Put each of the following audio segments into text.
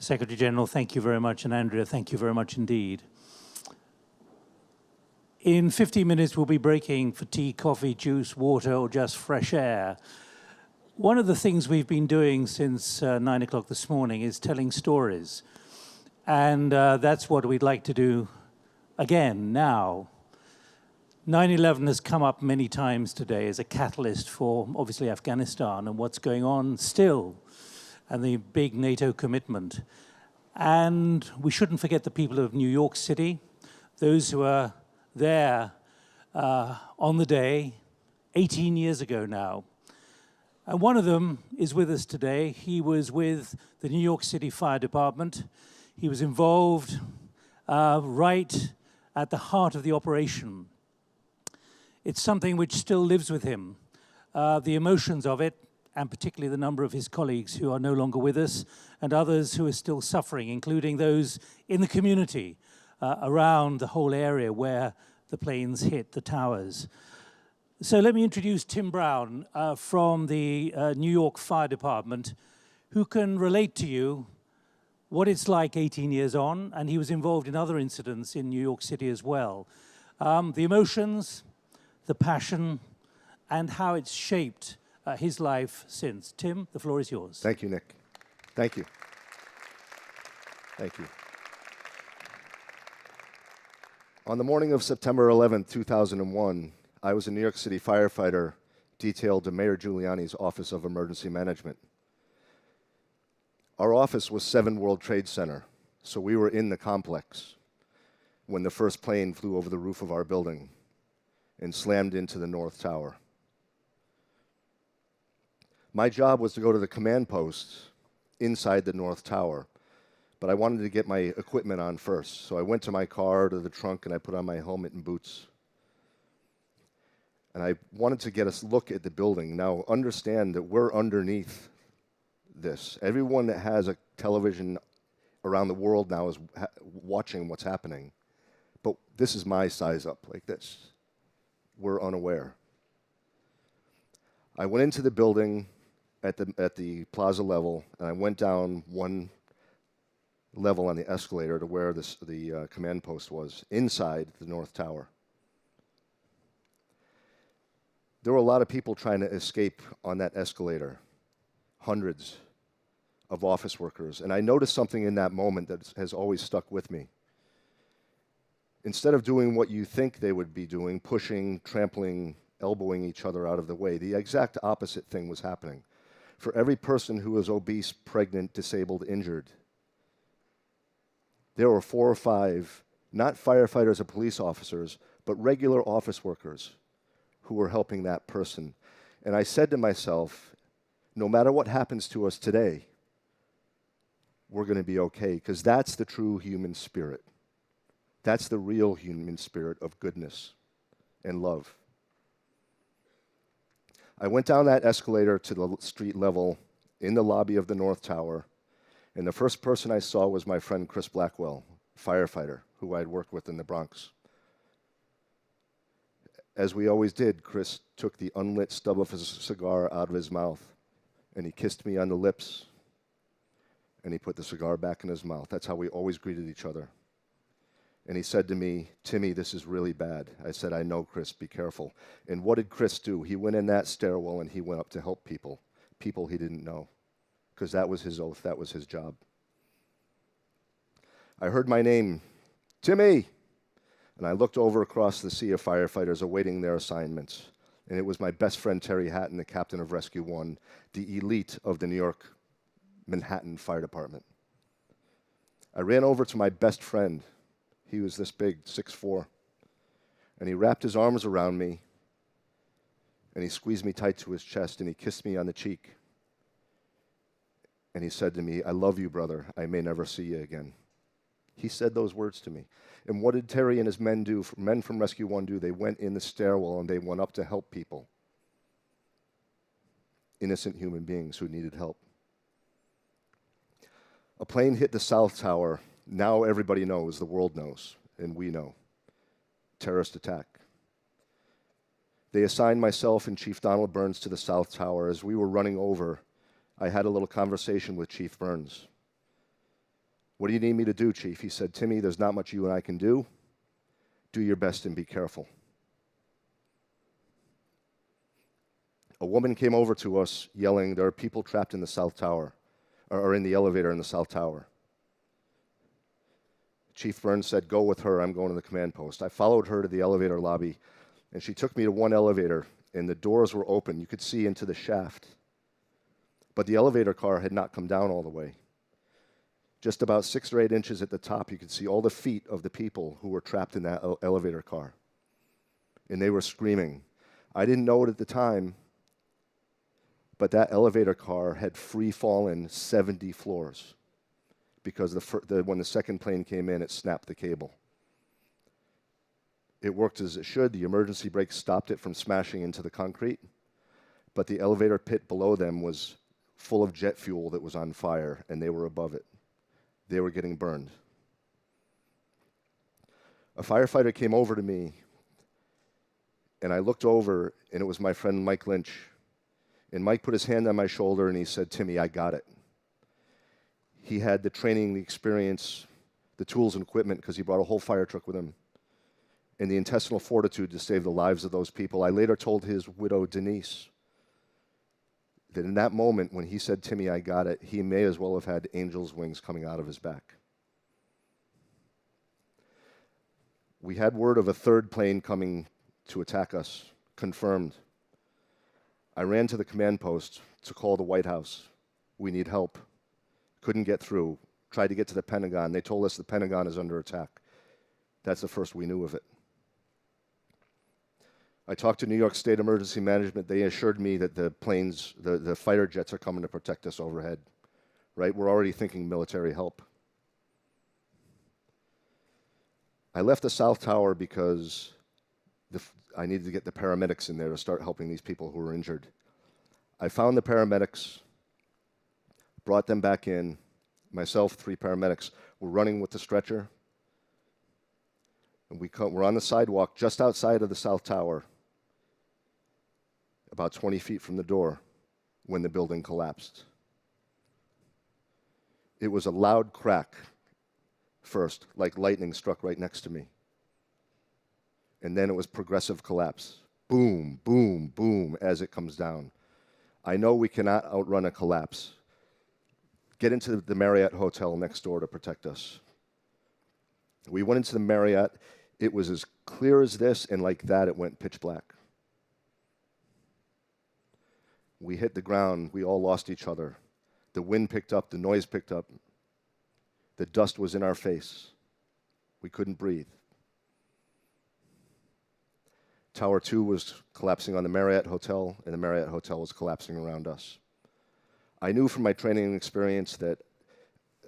Secretary General, thank you very much, and Andrea, thank you very much indeed. In 15 minutes, we'll be breaking for tea, coffee, juice, water, or just fresh air. One of the things we've been doing since 9 o'clock this morning is telling stories. And that's what we'd like to do again now. 9/11 has come up many times today as a catalyst for, obviously, Afghanistan and what's going on still, and the big NATO commitment. And we shouldn't forget the people of New York City, those who are there on the day, 18 years ago now. And one of them is with us today. He was with the New York City Fire Department. He was involved right at the heart of the operation. It's something which still lives with him. The emotions of it, and particularly the number of his colleagues who are no longer with us, and others who are still suffering, including those in the community around the whole area where the planes hit the towers. So let me introduce Tim Brown from the New York Fire Department, who can relate to you what it's like 18 years on, and he was involved in other incidents in New York City as well. The emotions, the passion, and how it's shaped his life since. Tim, the floor is yours. Thank you, Nick. Thank you. Thank you. On the morning of September 11th, 2001, I was a New York City firefighter detailed to Mayor Giuliani's Office of Emergency Management. Our office was 7 World Trade Center, so we were in the complex when the first plane flew over the roof of our building and slammed into the North Tower. My job was to go to the command post inside the North Tower, but I wanted to get my equipment on first. So I went to my car, to the trunk, and I put on my helmet and boots. And I wanted to get a look at the building. Now, understand that we're underneath this. Everyone that has a television around the world now is watching what's happening. But this is my size up, like this. We're unaware. I went into the building at the plaza level, and I went down one level on the escalator to where the command post was, inside the North Tower. There were a lot of people trying to escape on that escalator, hundreds of office workers, and I noticed something in that moment that has always stuck with me. Instead of doing what you think they would be doing, pushing, trampling, elbowing each other out of the way, the exact opposite thing was happening. For every person who was obese, pregnant, disabled, injured, there were 4 or 5, not firefighters or police officers, but regular office workers who were helping that person. And I said to myself, no matter what happens to us today, we're going to be okay, because that's the true human spirit. That's the real human spirit of goodness and love. I went down that escalator to the street level in the lobby of the North Tower, and the first person I saw was my friend Chris Blackwell, firefighter, who I'd worked with in the Bronx. As we always did, Chris took the unlit stub of his cigar out of his mouth, and he kissed me on the lips, and he put the cigar back in his mouth. That's how we always greeted each other. And he said to me, "Timmy, this is really bad." I said, "I know, Chris, be careful." And what did Chris do? He went in that stairwell and he went up to help people he didn't know, because that was his oath, that was his job. I heard my name, "Timmy!" And I looked over across the sea of firefighters awaiting their assignments. And it was my best friend, Terry Hatton, the captain of Rescue 1, the elite of the New York Manhattan Fire Department. I ran over to my best friend. He was this big, 6'4", and he wrapped his arms around me, and he squeezed me tight to his chest, and he kissed me on the cheek. And he said to me, "I love you, brother. I may never see you again." He said those words to me. And what did Terry and his men do? Men from Rescue 1 do? They went in the stairwell, and they went up to help people, innocent human beings who needed help. A plane hit the South Tower. Now everybody knows, the world knows, and we know. Terrorist attack. They assigned myself and Chief Donald Burns to the South Tower. As we were running over, I had a little conversation with Chief Burns. "What do you need me to do, Chief?" He said, "Timmy, there's not much you and I can do. Do your best and be careful." A woman came over to us yelling, "There are people trapped in the South Tower, or in the elevator in the South Tower." Chief Burns said, "Go with her, I'm going to the command post." I followed her to the elevator lobby, and she took me to one elevator, and the doors were open. You could see into the shaft. But the elevator car had not come down all the way. Just about 6 or 8 inches at the top, you could see all the feet of the people who were trapped in that elevator car. And they were screaming. I didn't know it at the time, but that elevator car had free fallen 70 floors because when the second plane came in, it snapped the cable. It worked as it should. The emergency brake stopped it from smashing into the concrete, but the elevator pit below them was full of jet fuel that was on fire, and they were above it. They were getting burned. A firefighter came over to me, and I looked over, and it was my friend Mike Lynch. And Mike put his hand on my shoulder, and he said, "Timmy, I got it." He had the training, the experience, the tools and equipment, because he brought a whole fire truck with him, and the intestinal fortitude to save the lives of those people. I later told his widow, Denise, that in that moment when he said, "Timmy, I got it," he may as well have had angel's wings coming out of his back. We had word of a third plane coming to attack us, confirmed. I ran to the command post to call the White House. We need help. Couldn't get through. Tried to get to the Pentagon. They told us the Pentagon is under attack. That's the first we knew of it. I talked to New York State Emergency Management. They assured me that the planes, the fighter jets are coming to protect us overhead, right? We're already thinking military help. I left the South Tower because I needed to get the paramedics in there to start helping these people who were injured. I found the paramedics, brought them back in. Myself, 3 paramedics, were running with the stretcher. And we're on the sidewalk just outside of the South Tower, about 20 feet from the door, when the building collapsed. It was a loud crack first, like lightning struck right next to me. And then it was progressive collapse. Boom, boom, boom, as it comes down. I know we cannot outrun a collapse. Get into the Marriott Hotel next door to protect us. We went into the Marriott. It was as clear as this, and like that, it went pitch black. We hit the ground. We all lost each other. The wind picked up. The noise picked up. The dust was in our face. We couldn't breathe. Tower 2 was collapsing on the Marriott Hotel, and the Marriott Hotel was collapsing around us. I knew from my training and experience that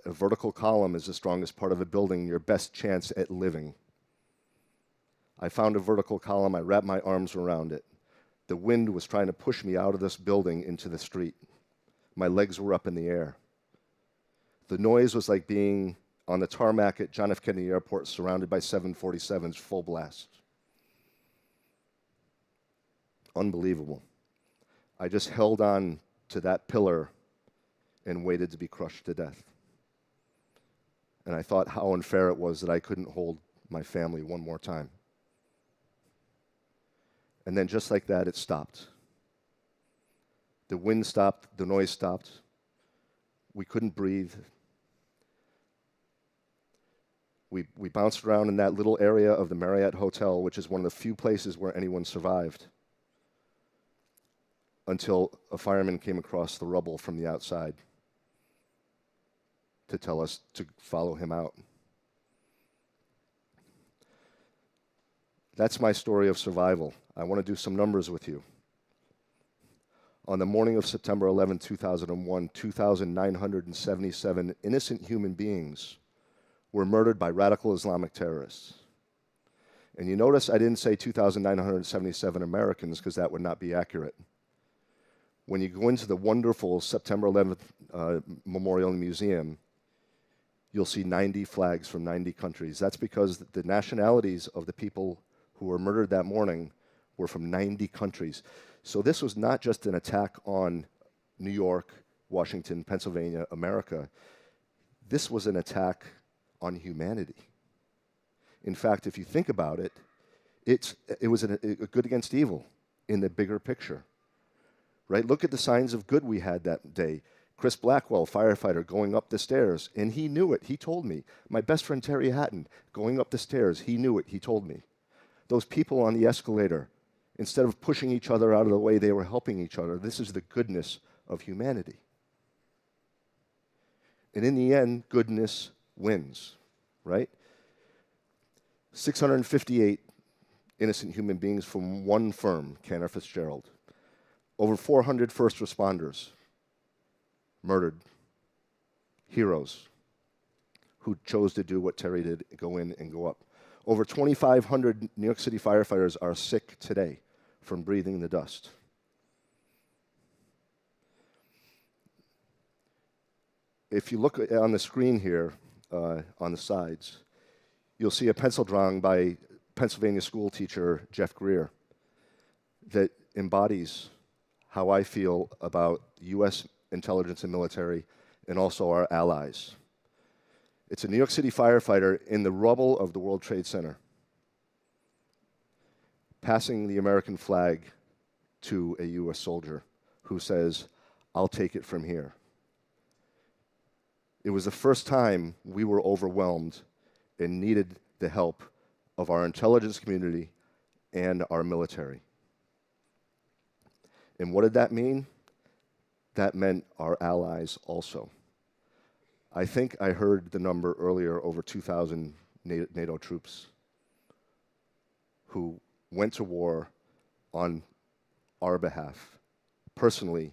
a vertical column is the strongest part of a building, your best chance at living. I found a vertical column. I wrapped my arms around it. The wind was trying to push me out of this building into the street. My legs were up in the air. The noise was like being on the tarmac at John F. Kennedy Airport surrounded by 747s full blast. Unbelievable. I just held on to that pillar and waited to be crushed to death. And I thought how unfair it was that I couldn't hold my family one more time. And then just like that, it stopped. The wind stopped, the noise stopped. We couldn't breathe. We bounced around in that little area of the Marriott Hotel, which is one of the few places where anyone survived, until a fireman came across the rubble from the outside to tell us to follow him out. That's my story of survival. I want to do some numbers with you. On the morning of September 11, 2001, 2,977 innocent human beings were murdered by radical Islamic terrorists. And you notice I didn't say 2,977 Americans, because that would not be accurate. When you go into the wonderful September 11th Memorial Museum, you'll see 90 flags from 90 countries. That's because the nationalities of the people who were murdered that morning were from 90 countries. So this was not just an attack on New York, Washington, Pennsylvania, America. This was an attack on humanity. In fact, if you think about it, it was a good against evil in the bigger picture, right? Look at the signs of good we had that day. Chris Blackwell, firefighter, going up the stairs, and he knew it. He told me. My best friend Terry Hatton, going up the stairs, he knew it. He told me. Those people on the escalator, instead of pushing each other out of the way, they were helping each other. This is the goodness of humanity. And in the end, goodness wins, right? 658 innocent human beings from one firm, Cantor Fitzgerald. Over 400 first responders murdered. Heroes who chose to do what Terry did, go in and go up. Over 2,500 New York City firefighters are sick today from breathing the dust. If you look on the screen here, on the sides, you'll see a pencil drawing by Pennsylvania school teacher Jeff Greer that embodies how I feel about U.S. intelligence and military and also our allies. It's a New York City firefighter in the rubble of the World Trade Center, passing the American flag to a U.S. soldier who says, "I'll take it from here." It was the first time we were overwhelmed and needed the help of our intelligence community and our military. And what did that mean? That meant our allies also. I think I heard the number earlier, over 2,000 NATO troops who went to war on our behalf, personally,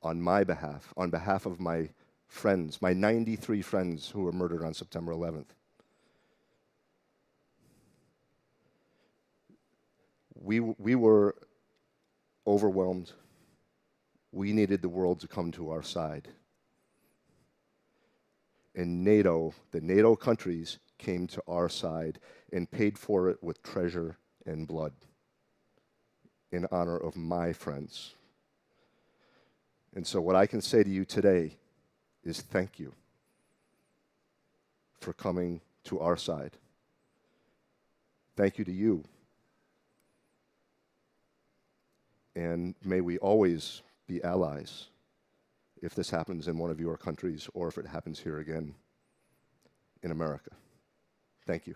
on my behalf, on behalf of my friends, my 93 friends who were murdered on September 11th. We were overwhelmed. We needed the world to come to our side. And NATO, the NATO countries, came to our side and paid for it with treasure and blood in honor of my friends. And so what I can say to you today is thank you for coming to our side. Thank you to you. And may we always be allies if this happens in one of your countries or if it happens here again in America. Thank you.